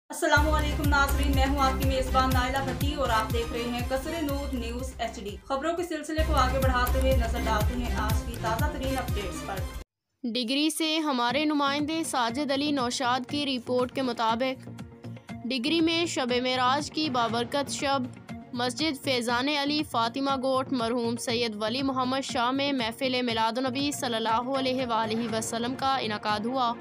अस्सलामुअलैकुम नाज़रीन, मैं हूं आपकी मेज़बान नाइला भट्टी और आप देख रहे हैं कसरे नूर न्यूज़ HD। खबरों के सिलसिले को आगे बढ़ाते हुए नजर डालते हैं आज की ताज़ा तरीन अपडेट्स पर। डिग्री से हमारे नुमाइंदे साजिद अली नौशाद की रिपोर्ट के मुताबिक डिग्री में शब मेराज की बाबरकत शब मस्जिद फैज़ान अली फ़ातिमा गोट मरहूम सैयद वली मोहम्मद शाह में महफिल मिलादुन्नबी सल्लल्लाहु अलैहि वसल्लम का इनकाद हुआ,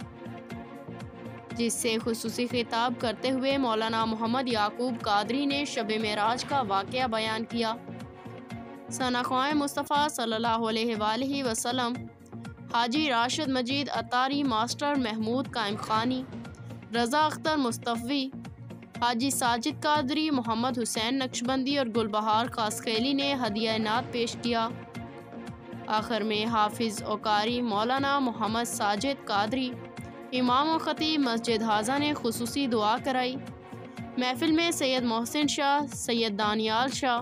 जिससे खुसूसी खिताब करते हुए मौलाना मोहम्मद याकूब कादरी ने शब मेराज का वाक़या बयान किया। सना-ए मुस्तफ़ा सल्लल्लाहु अलैहि वसल्लम, हाजी राशिद मजीद अतारी, मास्टर महमूद कायम खानी, रज़ा अख्तर मुस्तफ़ी, हाजी साजिद कादरी, मोहम्मद हुसैन नक्शबंदी और गुलबहार कासखेली ने हदिया इनात पेश किया। आखिर में हाफिज़ औकारी मौलाना मोहम्मद साजिद कादरी, इमाम और ख़तीब मस्जिद हाजा ने खुसूसी दुआ कराई। महफिल में सैयद मोहसिन शाह, सैयद दानियाल शाह,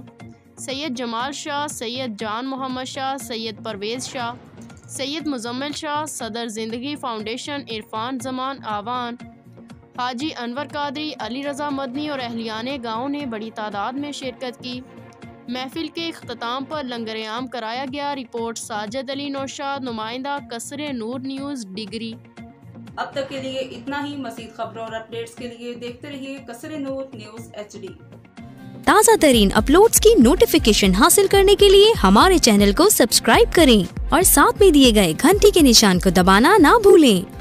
सैयद जमाल शाह, सैयद जान मोहम्मद शाह, सैयद परवेज़ शाह, सैयद मुजम्मिल शाह, सदर ज़िंदगी फाउंडेशन इरफान जमान आवान, हाजी अनवर कादरी, अली रज़ा मदनी और अहलियाने गाँव ने बड़ी तादाद में शिरकत की। महफिल के इख्तिताम पर लंगर आम कराया गया। रिपोर्ट साजिद अली नौशाद, नुमाइंदा कसरे नूर न्यूज़ डिग्री। अब तक के लिए इतना ही। मज़ीद खबरों और अपडेट्स के लिए देखते रहिए कसरे नूर न्यूज़ HD। ताज़ा तरीन अपलोड्स की नोटिफिकेशन हासिल करने के लिए हमारे चैनल को सब्सक्राइब करें और साथ में दिए गए घंटी के निशान को दबाना ना भूलें।